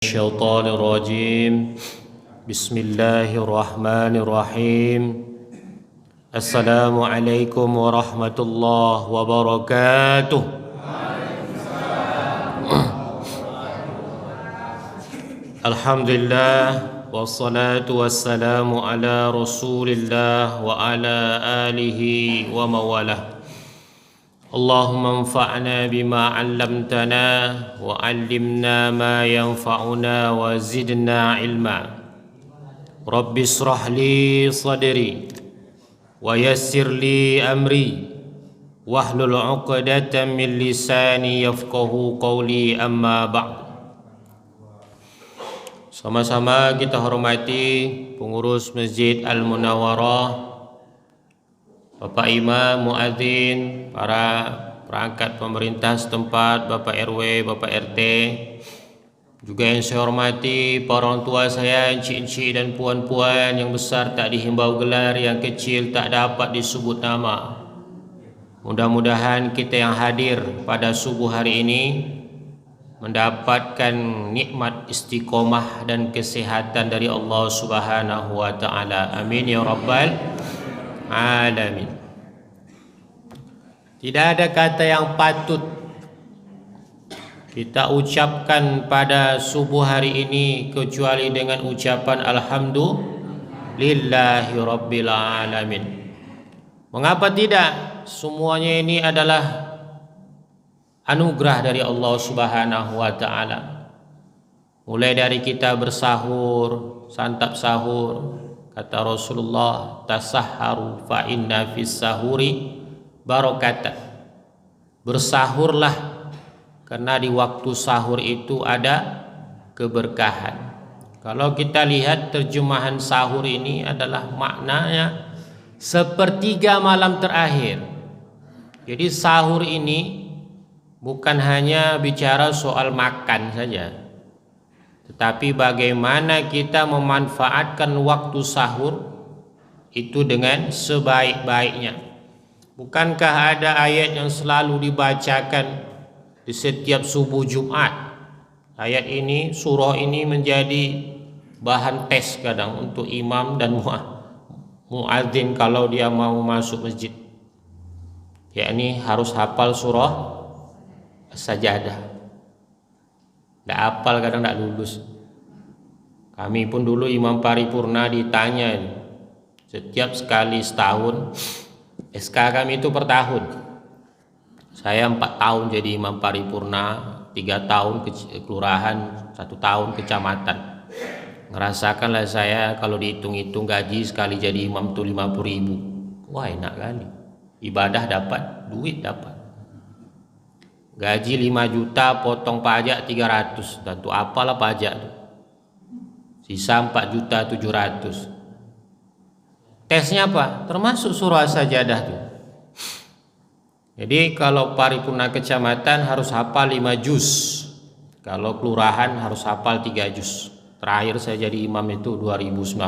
الشيطان الرجيم بسم الله الرحمن الرحيم السلام عليكم ورحمة الله وبركاته. Alhamdulillah wassalatu wassalamu ala rasulillah wa ala alihi wa mawalah. Allahumma anfa'na bima 'allamtana wa 'allimna ma yanfa'una wa zidna ilma. Rabbi israh li sadri wa yassir li amri wahlul 'uqdatam min lisani yafqahu qawli, amma ba'd. Sama-sama kita hormati pengurus Masjid Al-Munawwarah, Bapak Imam, Muadzin, para perangkat pemerintah setempat, Bapak RW, Bapak RT, juga yang saya hormati para orang tua saya, encik-encik dan puan-puan, yang besar tak dihimbau gelar, yang kecil tak dapat disebut nama. Mudah-mudahan kita yang hadir pada subuh hari ini mendapatkan nikmat istiqomah dan kesehatan dari Allah Subhanahu wa taala. Amin ya rabbal alamin. Tidak ada kata yang patut kita ucapkan pada subuh hari ini kecuali dengan ucapan alhamdulillahi rabbil alamin. Mengapa tidak? Semuanya ini adalah anugerah dari Allah Subhanahu wa taala. Mulai dari kita bersahur, santap sahur, kata Rasulullah, tasahharu fa inna fis sahuri barakatan. Bersahurlah karena di waktu sahur itu ada keberkahan. Kalau kita lihat terjemahan sahur ini adalah maknanya sepertiga malam terakhir. Jadi sahur ini bukan hanya bicara soal makan saja, tetapi bagaimana kita memanfaatkan waktu sahur itu dengan sebaik-baiknya. Bukankah ada ayat yang selalu dibacakan di setiap subuh Jumat? Ayat ini, surah ini menjadi bahan tes kadang untuk imam dan muadzin kalau dia mau masuk masjid. Yakni harus hafal surah Sajadah. Tak hafal kadang tak lulus. Kami pun dulu imam paripurna ditanya setiap sekali setahun. SK kami itu per tahun. Saya 4 tahun jadi imam paripurna, 3 tahun kelurahan, 1 tahun kecamatan. Ngerasakanlah saya kalau dihitung-hitung gaji sekali jadi imam itu 50.000. Wah, enak kali. Ibadah dapat, duit dapat. Gaji 5 juta, potong pajak 300. Dan tu apalah pajak tu. Sisa 4.700.000. Tesnya apa? Termasuk surah Sajadah tu. Jadi kalau paripurna kecamatan harus hafal 5 juz. Kalau kelurahan harus hafal 3 juz. Terakhir saya jadi imam itu 2019.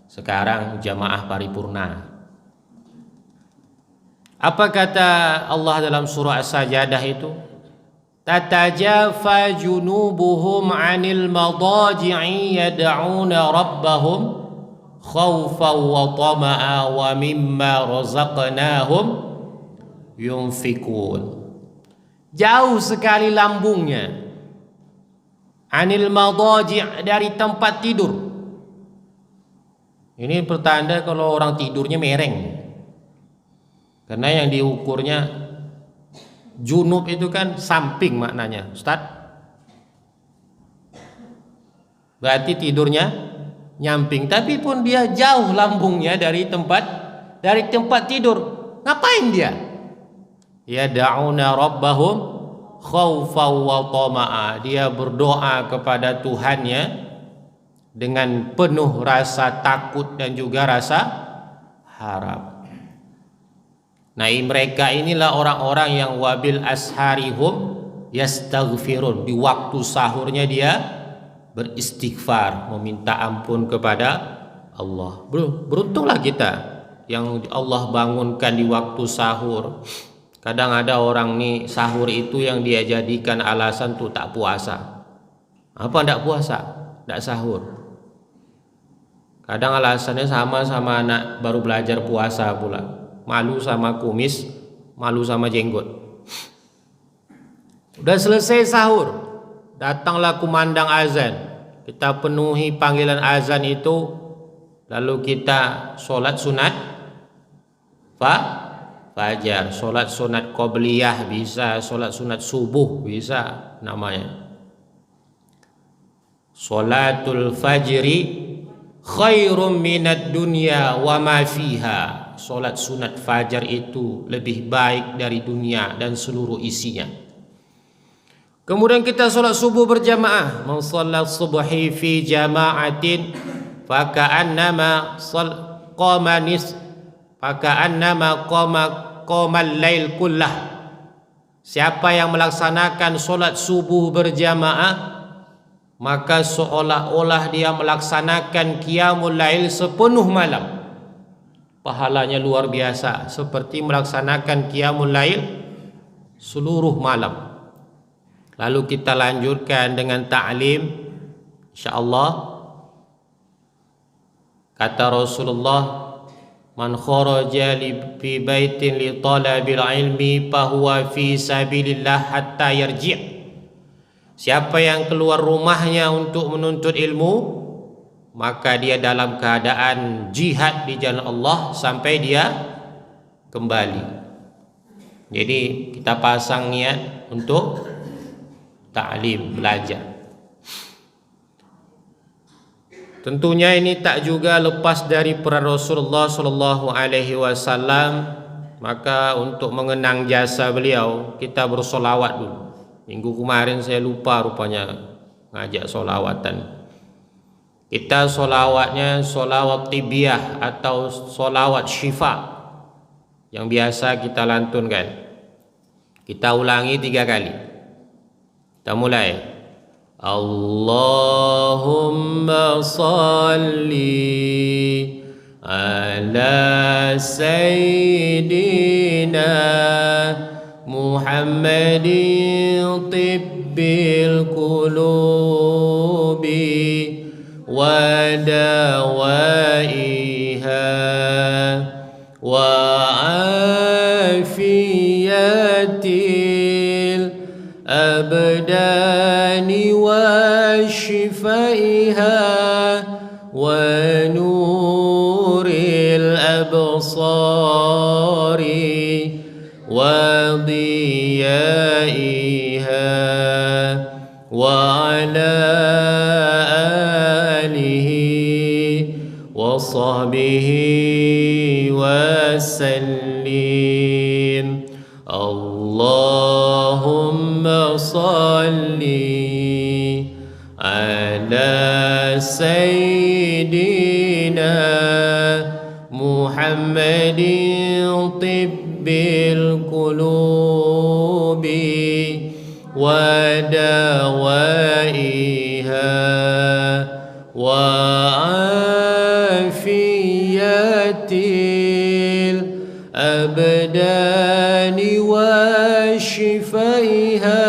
Sekarang jamaah paripurna. Apa kata Allah dalam surah As-Sajadah itu? Tatajafa junubuhum 'anil madaji'i yad'una rabbahum khawfan wa tama'a wa mimma razaqnahum yunfikun. Jauh sekali lambungnya 'anil madaji', dari tempat tidur. Ini pertanda kalau orang tidurnya mereng. Karena yang diukurnya junub itu kan samping maknanya, Ustaz. Berarti tidurnya nyamping, tapi pun dia jauh lambungnya dari tempat tidur. Ngapain dia? Ya da'una rabbahum khaufan wa tama'a. Dia berdoa kepada Tuhannya dengan penuh rasa takut dan juga rasa harap. Nah, mereka inilah orang-orang yang wabil asharihum yastaghfirun. Di waktu sahurnya dia beristighfar, meminta ampun kepada Allah. Beruntunglah kita yang Allah bangunkan di waktu sahur. Kadang ada orang nih sahur itu yang dia jadikan alasan tuh tak puasa. Apa ndak puasa? Ndak sahur. Kadang alasannya sama anak baru belajar puasa pula. Malu sama kumis, malu sama jenggot. Udah selesai sahur, datanglah kumandang azan. Kita penuhi panggilan azan itu, lalu kita sholat sunat fajar, sholat sunat qobliyah bisa, sholat sunat subuh bisa namanya. Sholatul fajri khairum minad dunya wa ma fiha. Sholat sunat fajar itu lebih baik dari dunia dan seluruh isinya. Kemudian kita sholat subuh berjamaah. Man sholat subhi fi jama'atin faka'annama qamal lail kullah. Siapa yang melaksanakan sholat subuh berjamaah, maka seolah-olah dia melaksanakan qiyamul lail sepenuh malam. Pahalanya luar biasa, seperti melaksanakan qiyamul lail seluruh malam. Lalu kita lanjutkan dengan ta'lim, insyaallah. Kata Rasulullah, man kharaja fi baitin li talabil ilmi fahuwa fi sabilillah hatta yarji'. Siapa yang keluar rumahnya untuk menuntut ilmu, maka dia dalam keadaan jihad di jalan Allah sampai dia kembali. Jadi kita pasang niat untuk ta'lim, belajar. Tentunya ini tak juga lepas dari peran Rasulullah sallallahu alaihi wasallam. Maka untuk mengenang jasa beliau, kita bersolawat dulu. Minggu kemarin saya lupa rupanya ngajak solawatan. Kita solawatnya solawat tibiyah atau solawat syifa yang biasa kita lantunkan. Kita ulangi 3 kali. Kita mulai. Allahumma salli ala sayyidina Muhammadin tibbil qulubi wa dawaiha wa afiyatil abdani wa shifaiha wa nuril absari wa diyaiha wa ala alihi wa sahbihi wa sallim. Allahumma salli ala sayyidina Muhammadin tibbil qulubi wa dawaiha wa afiyatil abdani wa shifaiha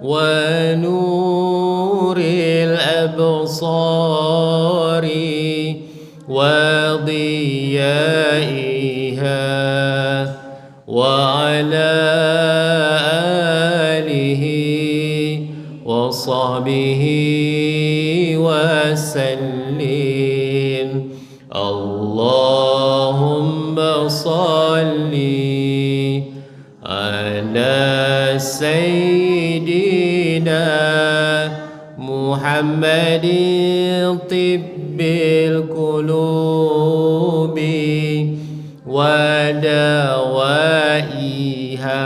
wa nuril absari wa diyaiha wa ala alihi wa sahbihi wa sallim. Allahumma salli ala sayyidina Muhammadin tibbil qulubi wa dawaiha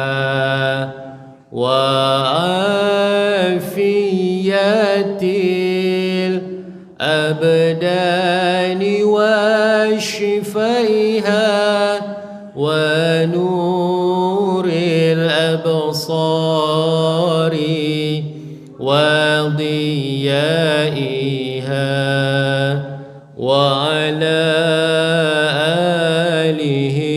wa afiyatil abdani wa shifaiha wa nuril absari wa diyaiha wa ala alihi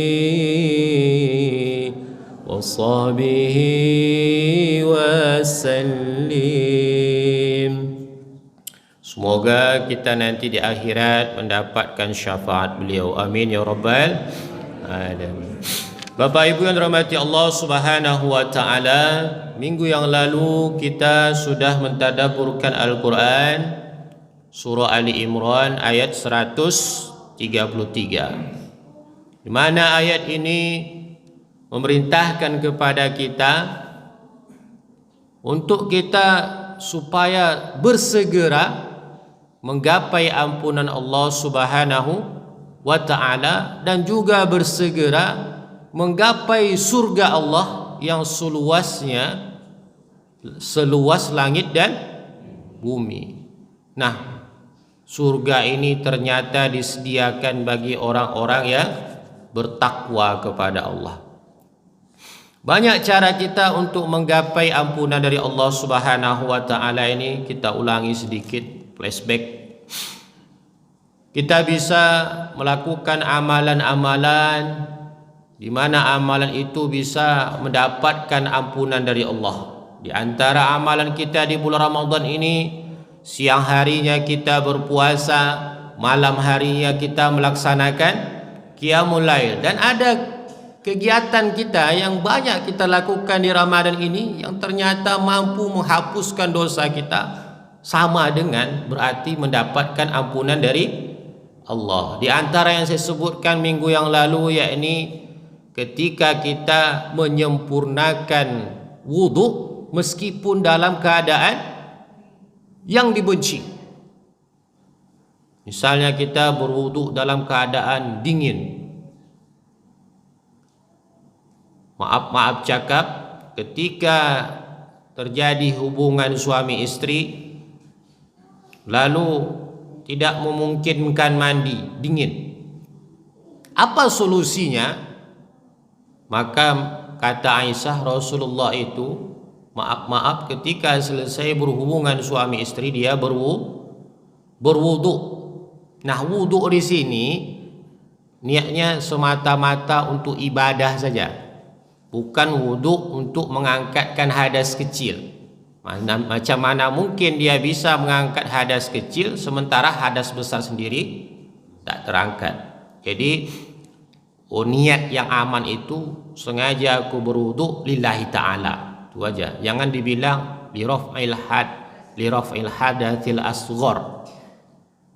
wa sahbihi wa sallim. Semoga kita nanti di akhirat mendapatkan syafaat beliau. Amin ya rabbal alamin. Bapak Ibu yang dirahmati Allah Subhanahu wa taala, minggu yang lalu kita sudah mentadabburkan Al-Qur'an surah Ali Imran ayat 133. Di mana ayat ini memerintahkan kepada kita untuk kita supaya bersegera menggapai ampunan Allah Subhanahu wa taala dan juga bersegera menggapai surga Allah yang seluas langit dan bumi. Nah, surga ini ternyata disediakan bagi orang-orang yang bertakwa kepada Allah. Banyak cara kita untuk menggapai ampunan dari Allah Subhanahu wa taala ini, kita ulangi sedikit flashback. Kita bisa melakukan amalan-amalan di mana amalan itu bisa mendapatkan ampunan dari Allah. Di antara amalan kita di bulan Ramadan ini, siang harinya kita berpuasa, malam harinya kita melaksanakan qiyamul lail, dan ada kegiatan kita yang banyak kita lakukan di Ramadan ini yang ternyata mampu menghapuskan dosa kita, sama dengan berarti mendapatkan ampunan dari Allah. Di antara yang saya sebutkan minggu yang lalu, yakni ketika kita menyempurnakan wudhu meskipun dalam keadaan yang dibenci. Misalnya kita berwudhu dalam keadaan dingin. Maaf cakap, ketika terjadi hubungan suami istri lalu tidak memungkinkan mandi dingin, apa solusinya? Maka kata Aisyah, Rasulullah itu maaf ketika selesai berhubungan suami istri dia berwudu. Nah, wudu di sini niatnya semata-mata untuk ibadah saja, bukan wudu untuk mengangkatkan hadas kecil. Macam mana mungkin dia bisa mengangkat hadas kecil sementara hadas besar sendiri tak terangkat. Jadi niat yang aman itu sengaja aku berwudu lillahi ta'ala, itu aja. Jangan dibilang liraf'il hadatsil asghar.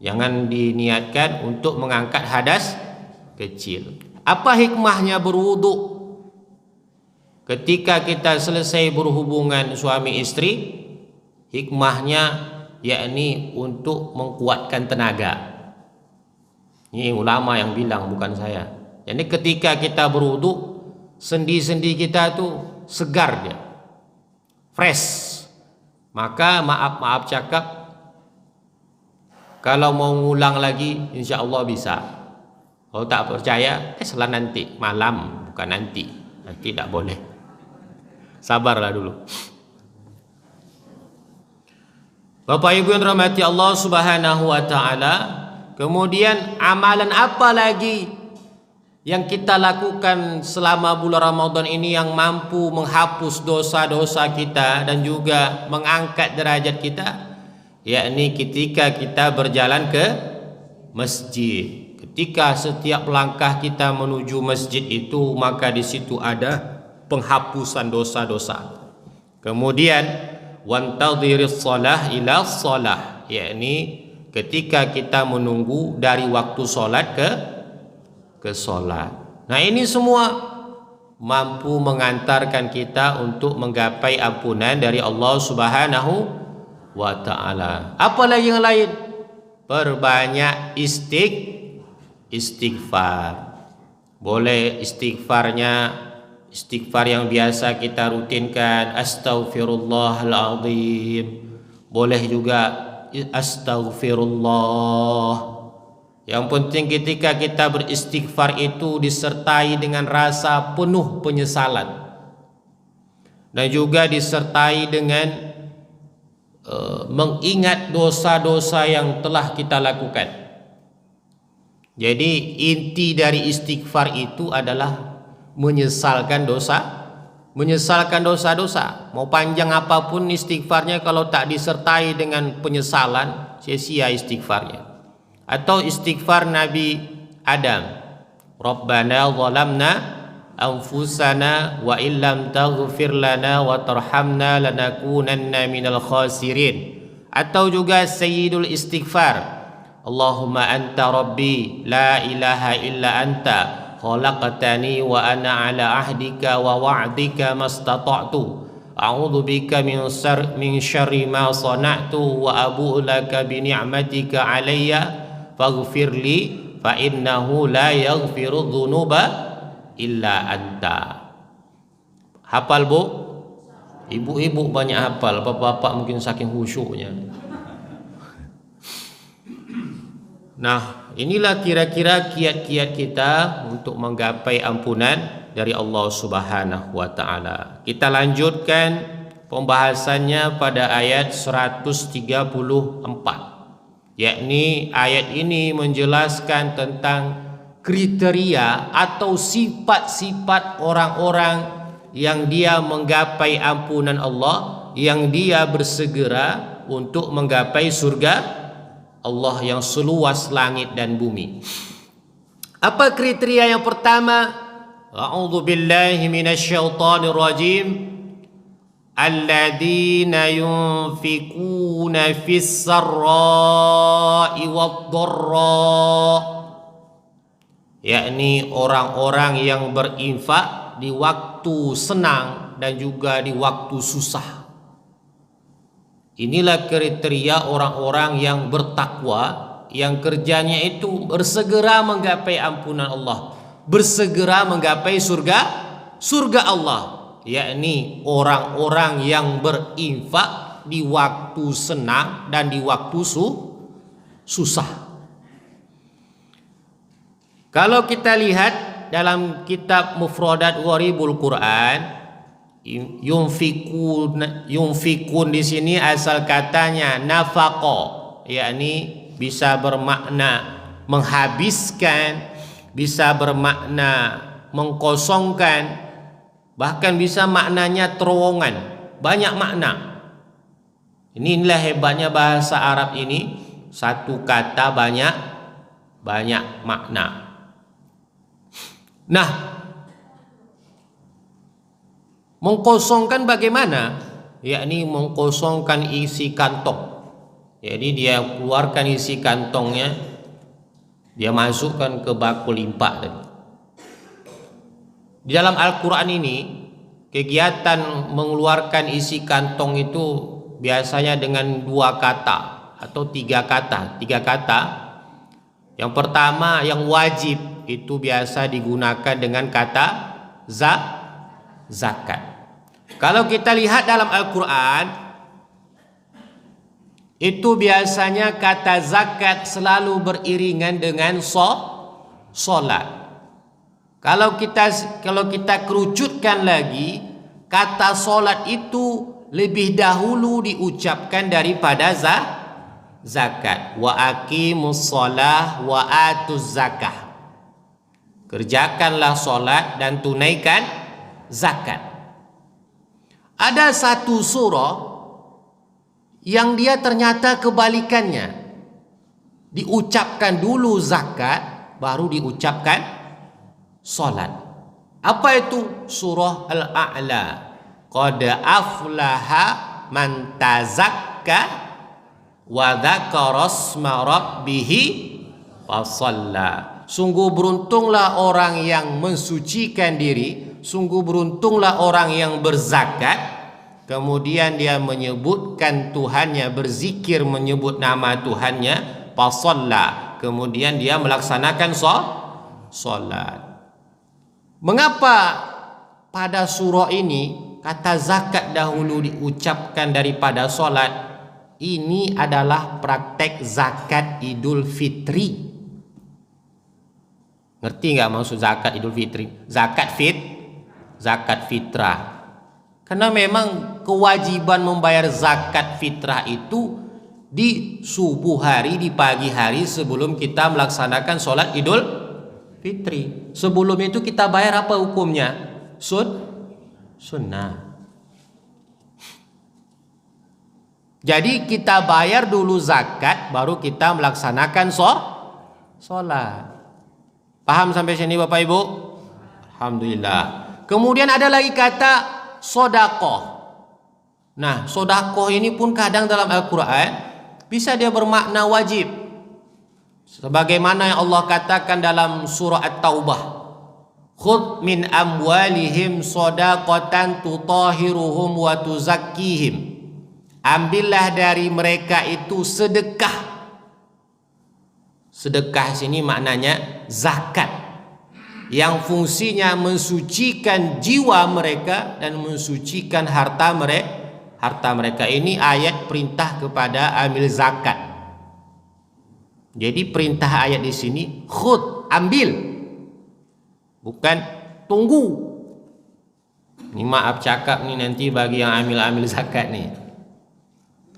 Jangan diniatkan untuk mengangkat hadas kecil. Apa hikmahnya berwudu? Ketika kita selesai berhubungan suami istri, hikmahnya yakni untuk menguatkan tenaga. Ini ulama yang bilang, bukan saya. Jadi ketika kita berwudu, sendi-sendi kita tuh segar dia, fresh. Maka maaf cakap, kalau mau ngulang lagi insya Allah bisa. Kalau tak percaya, setelah nanti malam, bukan nanti tidak boleh. Sabarlah dulu. Bapak Ibu yang dirahmati Allah Subhanahu wa taala, kemudian amalan apa lagi yang kita lakukan selama bulan Ramadan ini yang mampu menghapus dosa-dosa kita dan juga mengangkat derajat kita? Yakni ketika kita berjalan ke masjid. Ketika setiap langkah kita menuju masjid itu, maka di situ ada penghapusan dosa-dosa. Kemudian wantadhiris shalah ila shalah, yakni ketika kita menunggu dari waktu solat ke solat. Nah, ini semua mampu mengantarkan kita untuk menggapai ampunan dari Allah Subhanahu wa taala. Apalagi yang lain? Perbanyak istighfar. Boleh istighfar yang biasa kita rutinkan, astaghfirullahaladzim. Boleh juga astaghfirullah. Yang penting ketika kita beristighfar itu disertai dengan rasa penuh penyesalan dan juga disertai dengan mengingat dosa-dosa yang telah kita lakukan. Jadi inti dari istighfar itu adalah menyesalkan menyesalkan dosa-dosa. Mau panjang apapun istighfarnya, kalau tak disertai dengan penyesalan, sia-sia istighfarnya. Atau istighfar Nabi Adam, Rabbana zalamna anfusana wa illam taghfir lana wa tarhamna lanakunanna minal khasirin. Atau juga sayyidul istighfar, Allahumma anta rabbi la ilaha illa anta khalaqtani wa ana ala ahdika wa wa'dika mastata'tu a'udzu bika min syarri ma sana'tu wa abu'u laka bi ni'matika alayya faghfirli fa innahu la yaghfiru dzunuba illa anta. Hafal Bu? Ibu-ibu banyak hafal, bapak-bapak mungkin saking khusyuknya. Nah, inilah kira-kira kiat-kiat kita untuk menggapai ampunan dari Allah Subhanahu wa taala. Kita lanjutkan pembahasannya pada ayat 134. Yakni ayat ini menjelaskan tentang kriteria atau sifat-sifat orang-orang yang dia menggapai ampunan Allah, yang dia bersegera untuk menggapai surga Allah yang seluas langit dan bumi. Apa kriteria yang pertama? A'udzu billahi minasyaitonir rajim. Alladzina yunfikuna fis sarra'i wad-dharra. Yakni orang-orang yang berinfak di waktu senang dan juga di waktu susah. Inilah kriteria orang-orang yang bertakwa, yang kerjanya itu bersegera menggapai ampunan Allah, bersegera menggapai surga Allah, yakni orang-orang yang berinfak di waktu senang dan di waktu susah. Kalau kita lihat dalam kitab Mufradat Gharibul Quran, yunfikun di sini asal katanya nafaqo, yakni bisa bermakna menghabiskan, bisa bermakna mengkosongkan, bahkan bisa maknanya terowongan, banyak makna. Inilah hebatnya bahasa Arab ini, satu kata banyak makna. Nah, mengkosongkan bagaimana? Yakni mengkosongkan isi kantong. Jadi dia keluarkan isi kantongnya, dia masukkan ke bakul limpah tadi. Di dalam Al-Quran ini, kegiatan mengeluarkan isi kantong itu biasanya dengan dua kata atau tiga kata. Yang pertama yang wajib itu biasa digunakan dengan kata zakat. Kalau kita lihat dalam Al-Quran, itu biasanya kata zakat selalu beriringan dengan solat. Kalau kita kerucutkan lagi, kata solat itu lebih dahulu diucapkan daripada zakat. Wa aqimus shalah wa atuz zakah. Kerjakanlah solat dan tunaikan zakat. Ada satu surah yang dia ternyata kebalikannya. Diucapkan dulu zakat, baru diucapkan solat. Apa itu? Surah Al-A'la. Qad aflaha man tazakka wa dzakara asma rabbih fasalla. Sungguh beruntunglah orang yang mensucikan diri, sungguh beruntunglah orang yang berzakat, kemudian dia menyebutkan Tuhannya, berzikir menyebut nama Tuhannya, fasalla, kemudian dia melaksanakan salat. Mengapa pada surah ini kata zakat dahulu diucapkan daripada salat? Ini adalah praktek zakat Idul Fitri. Ngerti nggak maksud zakat Idul Fitri? Zakat fitrah. Karena memang kewajiban membayar zakat fitrah itu di subuh hari, di pagi hari sebelum kita melaksanakan sholat Idul Fitri. Sebelum itu kita bayar apa hukumnya? Sunnah. Jadi kita bayar dulu zakat, baru kita melaksanakan sholat. Paham sampai sini Bapak Ibu? Alhamdulillah. Kemudian ada lagi kata sodakoh. Nah, sodakoh ini pun kadang dalam Al-Quran bisa dia bermakna wajib. Sebagaimana yang Allah katakan dalam surah At-Taubah. Khudh min amwalihim sodaqatan tutahiruhum wa tuzakkihim. Ambillah dari mereka itu sedekah. Sedekah sini maknanya zakat, yang fungsinya mensucikan jiwa mereka dan mensucikan harta mereka. Ini ayat perintah kepada ambil zakat. Jadi perintah ayat di sini khud, ambil, bukan tunggu. Ini maaf cakap nih nanti bagi yang ambil zakat nih.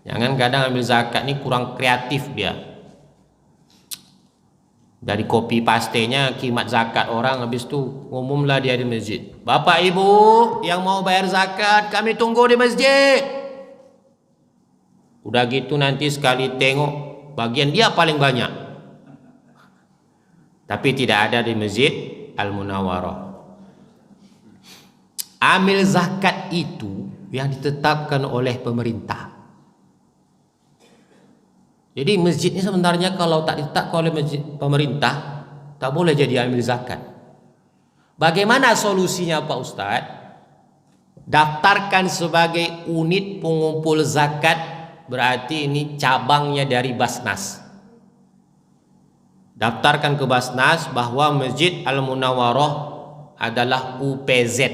Jangan kadang ambil zakat nih kurang kreatif dia. Dari copy pastenya kimat zakat orang, habis itu umumlah dia di masjid. Bapak Ibu yang mau bayar zakat, kami tunggu di masjid. Udah gitu nanti sekali tengok bagian dia paling banyak, tapi tidak ada di Masjid Al-Munawwarah. Amil zakat itu yang ditetapkan oleh pemerintah. Jadi masjid ini sebenarnya kalau tak ditetapkan oleh pemerintah, tak boleh jadi amil zakat. Bagaimana solusinya Pak Ustadz? Daftarkan sebagai unit pengumpul zakat, berarti ini cabangnya dari Basnas. Daftarkan ke Basnas bahwa Masjid Al-Munawwarah adalah UPZ,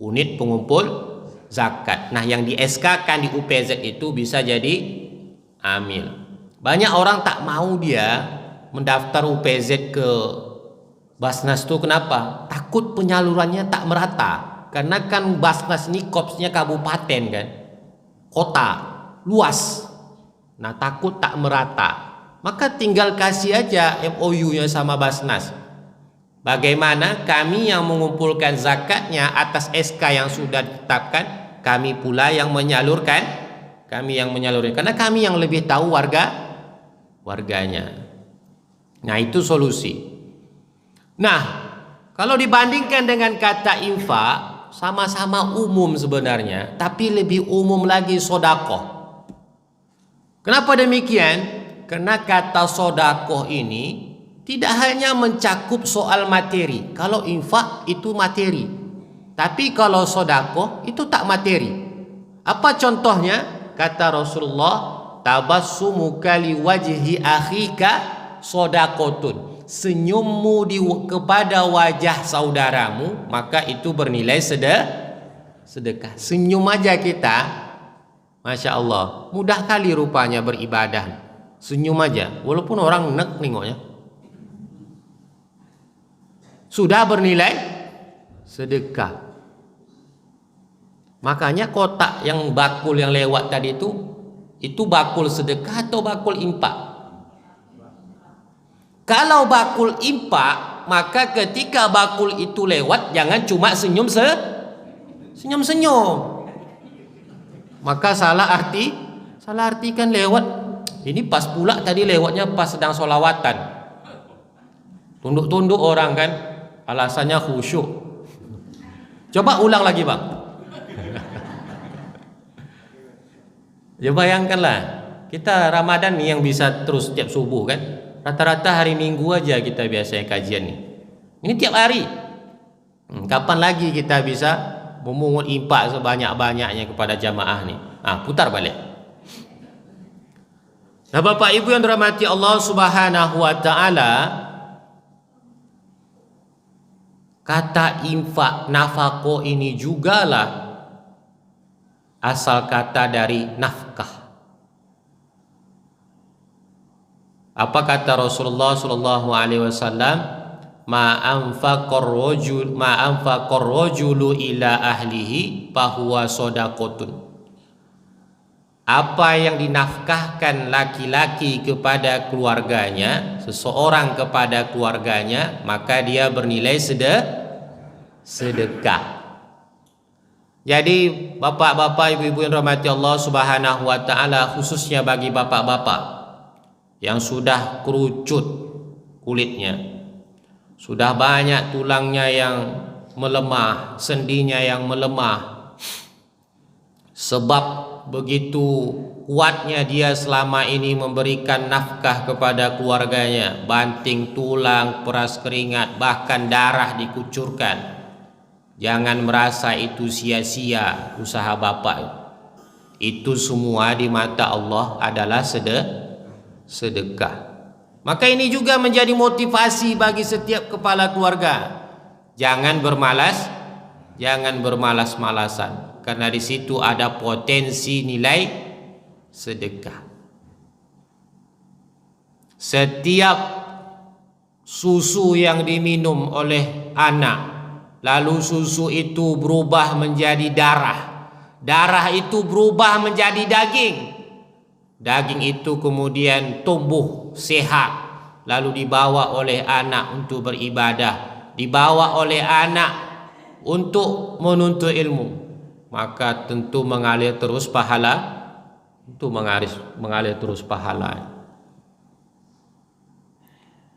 unit pengumpul zakat. Nah, yang di SK-kan di UPZ itu bisa jadi amil. Banyak orang tak mau dia mendaftar UPZ ke Basnas itu. Kenapa? Takut penyalurannya tak merata. Karena kan Basnas ini kopsnya kabupaten kan, kota, luas. Nah, takut tak merata. Maka tinggal kasih aja MOU-nya sama Basnas. Bagaimana kami yang mengumpulkan zakatnya atas SK yang sudah ditetapkan, kami pula yang menyalurkan. Karena kami yang lebih tahu warganya. Nah, itu solusi. Nah, kalau dibandingkan dengan kata infak, sama-sama umum sebenarnya, tapi lebih umum lagi sodakoh. Kenapa demikian? Karena kata sodakoh ini tidak hanya mencakup soal materi. Kalau infak itu materi, tapi kalau sodakoh itu tak materi. Apa contohnya? Kata Rasulullah, tabassumuka li wajhi akhika sodakotun. Senyummu kepada wajah saudaramu, maka itu bernilai sedekah. Senyum aja kita, Masya Allah, mudah kali rupanya beribadah. Senyum aja, walaupun orang nek nengoknya, sudah bernilai sedekah. Makanya kotak yang bakul yang lewat tadi itu bakul sedekah atau bakul impak? Kalau bakul impak, maka ketika bakul itu lewat jangan cuma senyum-senyum. Maka salah artikan lewat. Ini pas pula tadi lewatnya pas sedang sholawatan. Tunduk-tunduk orang kan, alasannya khusyuk. Coba ulang lagi Bang. Ya bayangkanlah, kita Ramadan nih yang bisa terus tiap subuh kan. Rata-rata hari Minggu aja kita biasanya kajian nih. Ini tiap hari. Kapan lagi kita bisa memungut impak sebanyak-banyaknya kepada jamaah nih? Putar balik. Nah, Bapak Ibu yang dirahmati Allah Subhanahu wa taala, kata infak, nafaqo ini jugalah asal kata dari nafkah. Apa kata Rasulullah sallallahu alaihi wasallam? Ma anfaqar rajulu ila ahlihi fahuwa shadaqatun. Apa yang dinafkahkan laki-laki kepada keluarganya, seseorang kepada keluarganya, maka dia bernilai sedekah. Jadi bapak-bapak, ibu-ibu yang rahmati Allah Subhanahu wa taala, khususnya bagi bapak-bapak yang sudah kerucut kulitnya, sudah banyak tulangnya yang melemah, sendinya yang melemah, sebab begitu kuatnya dia selama ini memberikan nafkah kepada keluarganya, banting tulang, peras keringat, bahkan darah dikucurkan. Jangan merasa itu sia-sia usaha bapak. Itu semua di mata Allah adalah sedekah. Maka ini juga menjadi motivasi bagi setiap kepala keluarga. Jangan bermalas-malasan, karena di situ ada potensi nilai sedekah. Setiap susu yang diminum oleh anak, lalu susu itu berubah menjadi darah, darah itu berubah menjadi daging, daging itu kemudian tumbuh sehat, lalu dibawa oleh anak untuk beribadah, dibawa oleh anak untuk menuntut ilmu, maka tentu mengalir terus pahala, mengalir terus pahala.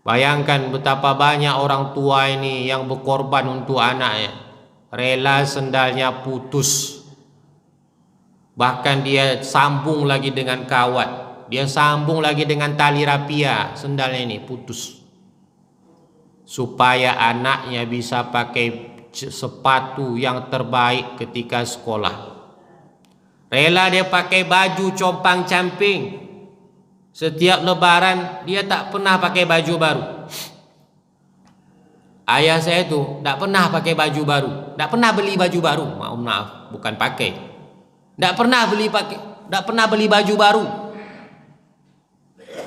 Bayangkan betapa banyak orang tua ini yang berkorban untuk anaknya, rela sendalnya putus, bahkan dia sambung lagi dengan kawat, dia sambung lagi dengan tali rapia, sendalnya ini putus, supaya anaknya bisa pakai sepatu yang terbaik ketika sekolah. Rela dia pakai baju compang-camping. Setiap lebaran dia tak pernah pakai baju baru. Ayah saya itu tak pernah pakai baju baru, tak pernah beli baju baru. Maaf, bukan pakai. Tak pernah beli baju baru.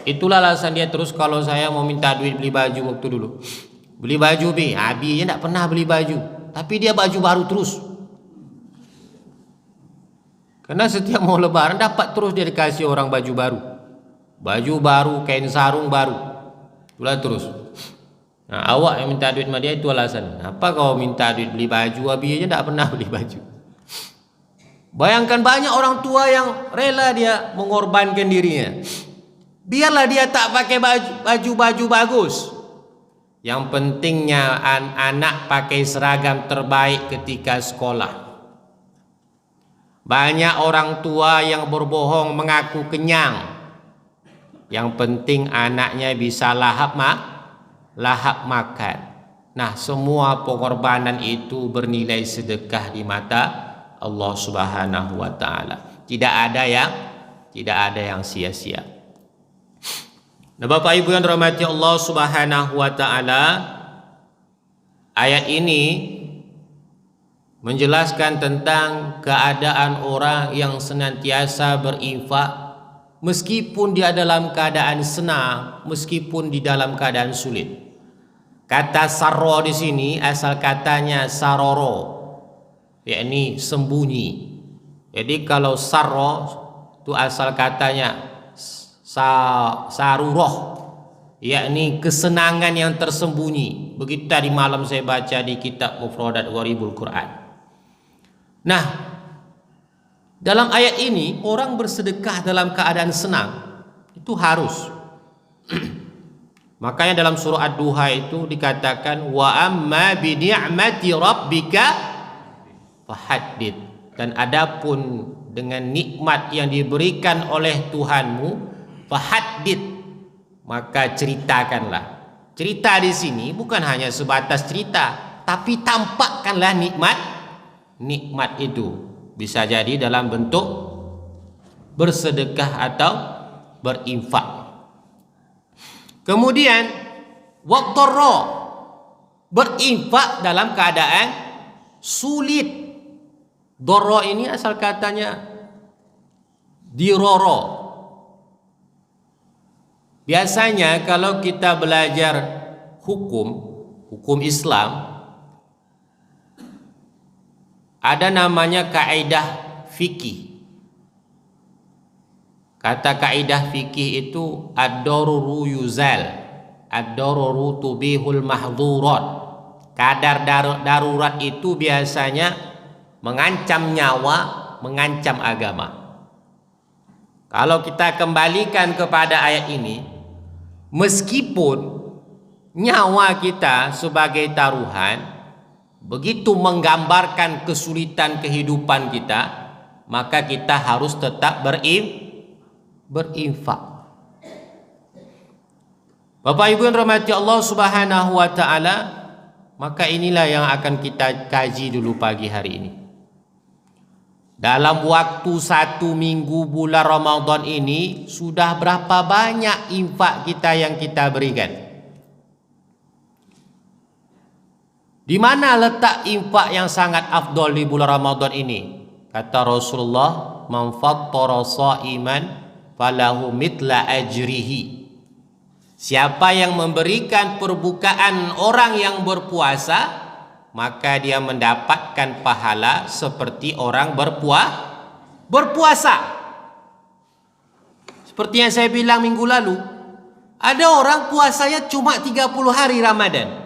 Itulah alasan dia terus kalau saya mau minta duit beli baju waktu dulu. Beli baju bi, Abi tak pernah beli baju, tapi dia baju baru terus. Karena setiap mau lebaran dapat terus dia dikasih orang baju baru. Baju baru, kain sarung baru, itulah terus. Nah, awak yang minta duit sama dia itu alasan. Apa kau minta duit beli baju, Abi aja tak pernah beli baju. Bayangkan banyak orang tua yang rela dia mengorbankan dirinya. Biarlah dia tak pakai baju bagus. Yang pentingnya anak pakai seragam terbaik ketika sekolah. Banyak orang tua yang berbohong mengaku kenyang. Yang penting anaknya bisa lahap makan. Nah, semua pengorbanan itu bernilai sedekah di mata Allah Subhanahu wa taala. Tidak ada yang sia-sia. Nah, Bapak Ibu yang dirahmati Allah Subhanahu wa taala, ayat ini menjelaskan tentang keadaan orang yang senantiasa berinfak meskipun dia dalam keadaan senang, meskipun di dalam keadaan sulit. Kata sarro di sini asal katanya saroro, yakni sembunyi. Jadi kalau sarro itu asal katanya saruroh, yakni kesenangan yang tersembunyi. Begitu tadi malam saya baca di kitab Mufradat Gharibul Quran. Nah, dalam ayat ini orang bersedekah dalam keadaan senang itu harus. Makanya dalam surah Ad-Duha itu dikatakan wa amma bi ni'mati rabbika fahaddits, dan adapun dengan nikmat yang diberikan oleh Tuhanmu fahaddits, maka ceritakanlah. Cerita di sini bukan hanya sebatas cerita, tapi tampakkanlah nikmat itu. Bisa jadi dalam bentuk bersedekah atau berinfak. Kemudian waqtarra, berinfak dalam keadaan sulit. Dorro ini asal katanya diroro. Biasanya kalau kita belajar hukum Islam, ada namanya kaidah fikih. Kata kaidah fikih itu ad-daruru yuzal, ad-daruru tubihul mahdhurat. Kadar darurat itu biasanya mengancam nyawa, mengancam agama. Kalau kita kembalikan kepada ayat ini, meskipun nyawa kita sebagai taruhan begitu menggambarkan kesulitan kehidupan kita, maka kita harus tetap berinfak. Bapak Ibu yang rahmati Allah Subhanahu wa taala, maka inilah yang akan kita kaji dulu pagi hari ini. Dalam waktu 1 minggu bulan Ramadan ini, sudah berapa banyak infak kita yang kita berikan? Di mana letak infak yang sangat afdol di bulan Ramadan ini? Kata Rasulullah, "Man fattara sha'iman falahu mitla ajrihi." Siapa yang memberikan perbukaan orang yang berpuasa, maka dia mendapatkan pahala seperti orang berpuasa. Seperti yang saya bilang minggu lalu, ada orang puasanya cuma 30 hari Ramadan.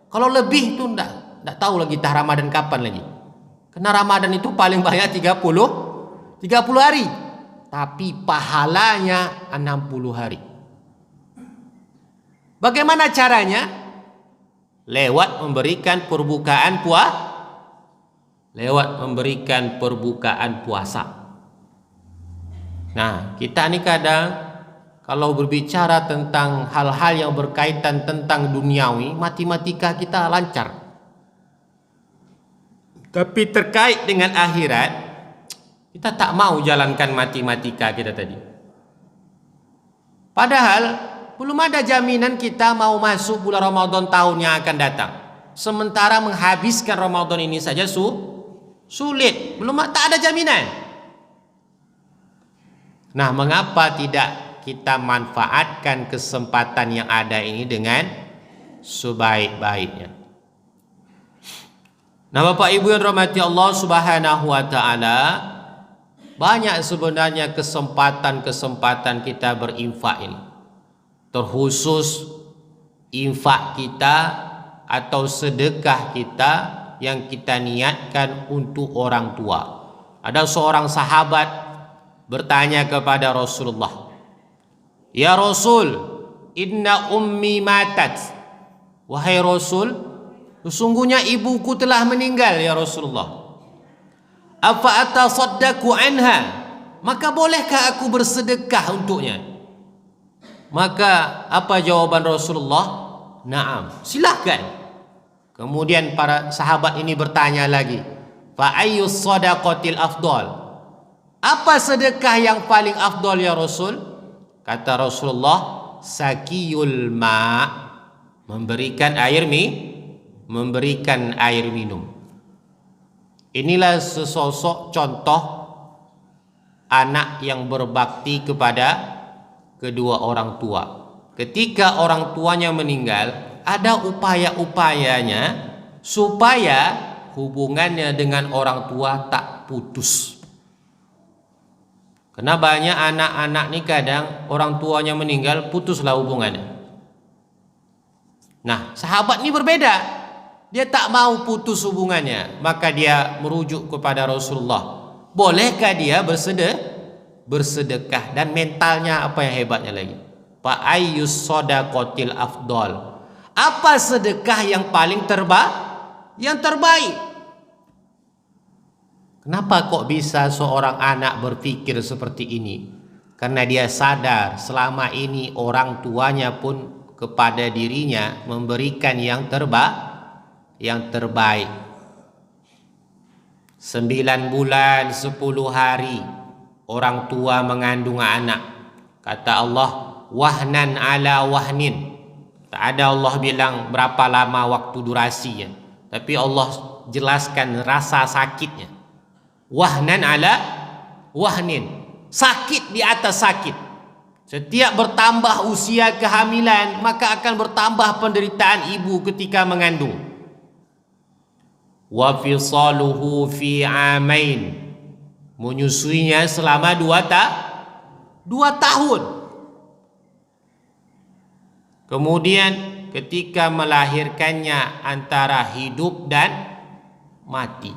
Kalau lebih itu enggak tahu lagi tah Ramadan kapan lagi. Karena Ramadan itu paling banyak 30 hari. Tapi pahalanya 60 hari. Bagaimana caranya? Lewat memberikan perbukaan puasa. Nah, kita ini kadang kalau berbicara tentang hal-hal yang berkaitan tentang duniawi, matematika kita lancar. Tapi terkait dengan akhirat, kita tak mau jalankan matematika kita tadi. Padahal belum ada jaminan kita mau masuk bulan Ramadan tahun yang akan datang. Sementara menghabiskan Ramadan ini saja sulit, tak ada jaminan. Nah, mengapa tidak kita manfaatkan kesempatan yang ada ini dengan sebaik-baiknya? Nah, Bapak Ibu yang dirahmati Allah Subhanahu wa taala, banyak sebenarnya kesempatan-kesempatan kita berinfak ini. Terkhusus infak kita atau sedekah kita yang kita niatkan untuk orang tua. Ada seorang sahabat bertanya kepada Rasulullah, "Ya Rasul, inna ummi matat." Wahai Rasul, sesungguhnya ibuku telah meninggal ya Rasulullah. "Afa atasaddaqu anha?" Maka bolehkah aku bersedekah untuknya? Maka apa jawaban Rasulullah? "Na'am, silakan." Kemudian para sahabat ini bertanya lagi, "Fa ayyus shadaqatil afdal?" Apa sedekah yang paling afdal ya Rasul? Kata Rasulullah, "Sakiyul ma'." Memberikan air minum. Inilah sesosok contoh anak yang berbakti kepada kedua orang tua. Ketika orang tuanya meninggal, ada upaya-upayanya supaya hubungannya dengan orang tua tak putus. Karena banyak anak-anak nih kadang orang tuanya meninggal, putuslah hubungannya. Nah, sahabat ini berbeda. Dia tak mau putus hubungannya, maka dia merujuk kepada Rasulullah. Bolehkah dia bersedekah? Dan mentalnya apa yang hebatnya lagi? Fa ayyus shadaqatil afdal? Apa sedekah yang paling terbaik? Kenapa kok bisa seorang anak berpikir seperti ini? Karena dia sadar selama ini orang tuanya pun kepada dirinya memberikan yang terbaik. 9 bulan 10 hari orang tua mengandung anak. Kata Allah, wahnan ala wahnin. Tak ada Allah bilang berapa lama waktu durasinya, tapi Allah jelaskan rasa sakitnya. Wahnan ala wahnin, sakit di atas sakit. Setiap bertambah usia kehamilan, maka akan bertambah penderitaan ibu ketika mengandung. Wa fisaluhu fi amain, menyusuinya selama 2 tahun. Kemudian ketika melahirkannya antara hidup dan mati.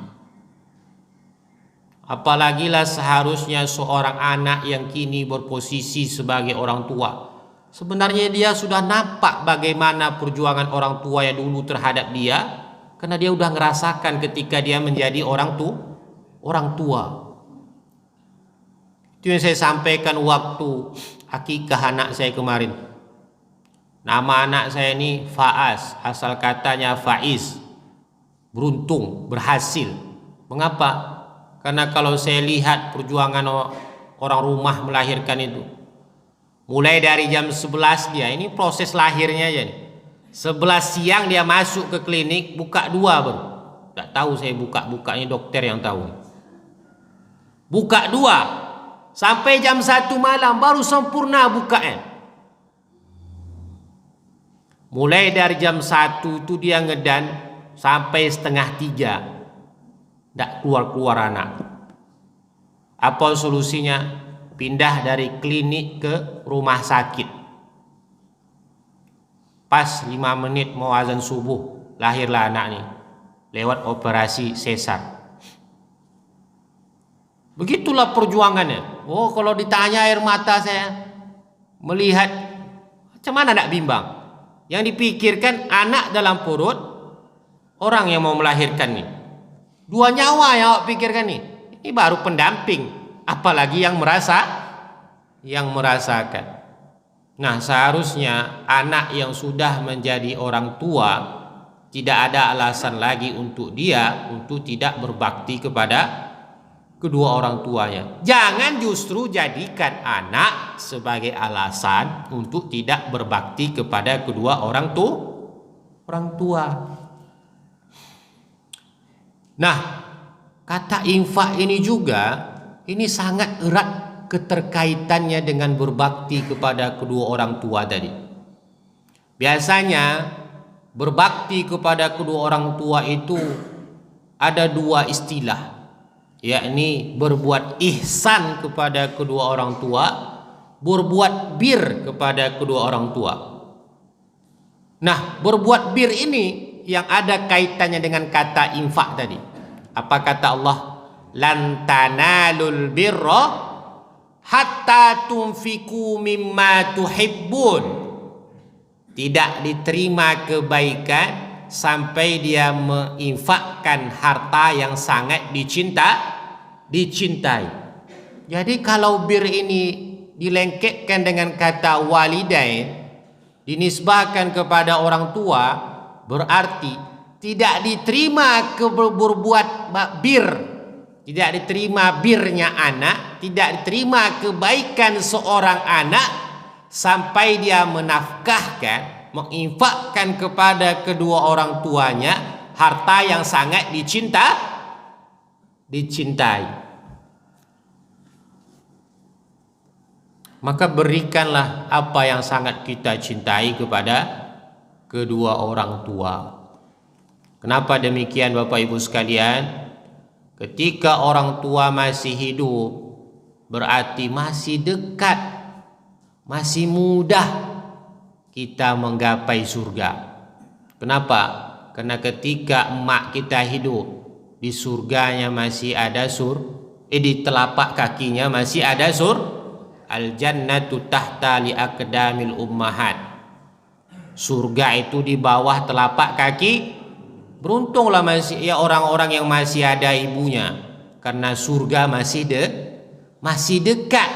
Apalagi lah seharusnya seorang anak yang kini berposisi sebagai orang tua. Sebenarnya dia sudah nampak bagaimana perjuangan orang tua yang dulu terhadap dia, karena dia udah ngerasakan ketika dia menjadi orang tua. Itu yang saya sampaikan waktu akikah anak saya kemarin. Nama anak saya ini Faaz, asal katanya Faiz, beruntung, berhasil. Mengapa? Karena kalau saya lihat perjuangan orang rumah melahirkan itu, mulai dari jam 11 dia, ini proses lahirnya aja nih. 11 siang dia masuk ke klinik, buka 2 baru. Tak tahu saya bukanya dokter yang tahu. Buka 2 sampai jam 1 malam baru sempurna bukanya. Mulai dari jam 1 itu dia ngedan sampai setengah 3. Tak keluar anak. Apa solusinya? Pindah dari klinik ke rumah sakit. Pas 5 menit mau azan subuh, lahirlah anak nih lewat operasi sesar. Begitulah perjuangannya. Oh, kalau ditanya air mata saya melihat, macam mana tak bimbang. Yang dipikirkan anak dalam perut orang yang mau melahirkan nih. 2 nyawa yang awak pikirkan nih. Ini baru pendamping, apalagi yang merasakan. Nah, seharusnya anak yang sudah menjadi orang tua tidak ada alasan lagi untuk dia untuk tidak berbakti kepada kedua orang tuanya. Jangan justru jadikan anak sebagai alasan untuk tidak berbakti kepada kedua orang tua. Nah, kata infak ini juga ini sangat erat keterkaitannya dengan berbakti kepada kedua orang tua tadi. Biasanya berbakti kepada kedua orang tua itu ada 2 istilah, yakni berbuat ihsan kepada kedua orang tua, berbuat bir kepada kedua orang tua. Nah, berbuat bir ini yang ada kaitannya dengan kata infak tadi. Apa kata Allah? Lan tanalul birra hatta tunfiku mimma tuhibbun. Tidak diterima kebaikan sampai dia menginfakkan harta yang sangat dicintai. Jadi kalau bir ini dilengketkan dengan kata walidain, dinisbahkan kepada orang tua, berarti tidak diterima berbuat bir, tidak diterima birnya anak, tidak diterima kebaikan seorang anak sampai dia menafkahkan, menginfakkan kepada kedua orang tuanya harta yang sangat dicintai. Maka berikanlah apa yang sangat kita cintai kepada kedua orang tua. Kenapa demikian Bapak Ibu sekalian? Ketika orang tua masih hidup, berarti masih dekat, masih mudah kita menggapai surga. Kenapa? Karena ketika emak kita hidup, di surganya masih ada di telapak kakinya masih ada al jannatu tahta li aqdamil ummahat. Surga itu di bawah telapak kaki. Beruntunglah masih orang-orang yang masih ada ibunya, karena surga masih dekat,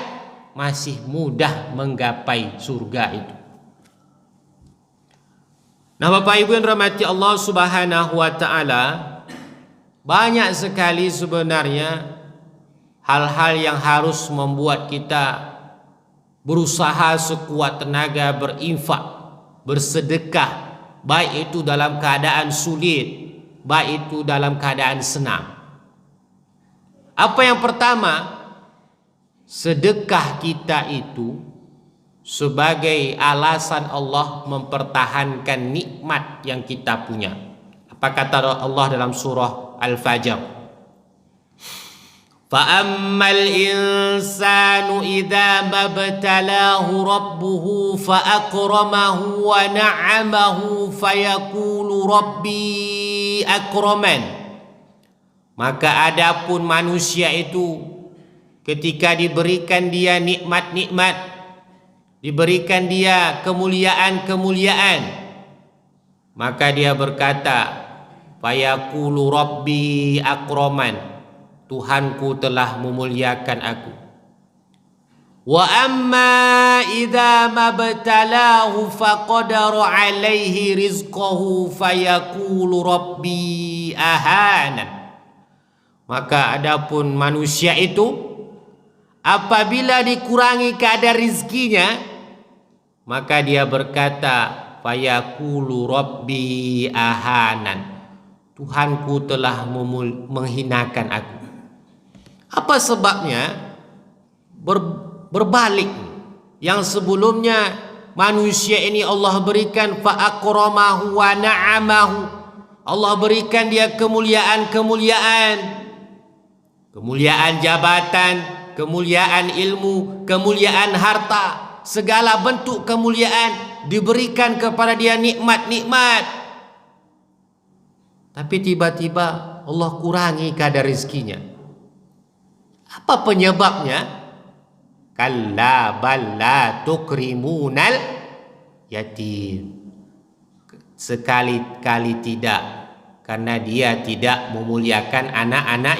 masih mudah menggapai surga itu. Nah, Bapak Ibu yang dirahmati Allah Subhanahu wa taala, banyak sekali sebenarnya hal-hal yang harus membuat kita berusaha sekuat tenaga berinfak, bersedekah, baik itu dalam keadaan sulit, baik itu dalam keadaan senang. Apa yang pertama? Sedekah kita itu sebagai alasan Allah mempertahankan nikmat yang kita punya. Apa kata Allah dalam surah Al-Fajr? فَأَمَّا الْإِنسَانُ إِذَا مَبْتَلَاهُ رَبُّهُ فَأَكْرَمَهُ وَنَعَّمَهُ فَيَقُولُ رَبِّي أَكْرَمَنِ Maka adapun manusia itu ketika diberikan dia nikmat-nikmat, diberikan dia kemuliaan-kemuliaan, maka dia berkata, fayaqulu rabbi akraman, Tuhanku telah memuliakan aku. Wa amma idza mabtalahu faqadara alaihi rizqahu fayaqulu rabbi ahana. Maka adapun manusia itu apabila dikurangi kadar rizkinya, maka dia berkata, fayaqulu rabbi ahanan, Tuhanku telah menghinakan aku. Apa sebabnya? Berbalik. Yang sebelumnya manusia ini Allah berikan fa'akramahu wa na'amahu, Allah berikan dia kemuliaan-kemuliaan, kemuliaan jabatan, kemuliaan ilmu, kemuliaan harta, segala bentuk kemuliaan diberikan kepada dia, nikmat-nikmat. Tapi tiba-tiba Allah kurangi kadar rezekinya. Apa penyebabnya? Kalla bal la tukrimunal yatim. Sekali-kali tidak, karena dia tidak memuliakan anak-anak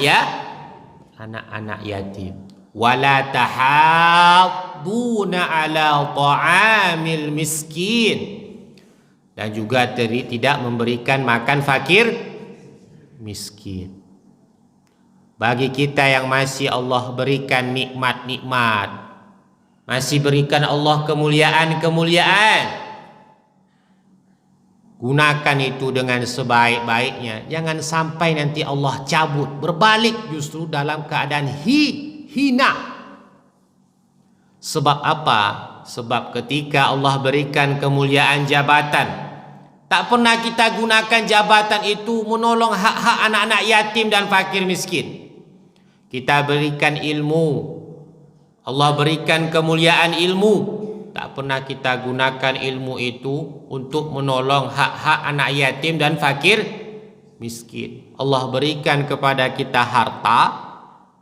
yatim. Wala tahadduna ala ta'amil miskin, dan juga tidak memberikan makan fakir miskin. Bagi kita yang masih Allah berikan nikmat-nikmat, masih berikan Allah kemuliaan-kemuliaan, gunakan itu dengan sebaik-baiknya. Jangan sampai nanti Allah cabut, berbalik justru dalam keadaan hina. Sebab apa? Sebab ketika Allah berikan kemuliaan jabatan, tak pernah kita gunakan jabatan itu menolong hak-hak anak-anak yatim dan fakir miskin. Kita berikan ilmu, Allah berikan kemuliaan ilmu, tak pernah kita gunakan ilmu itu untuk menolong hak-hak anak yatim dan fakir miskin. Allah berikan kepada kita harta,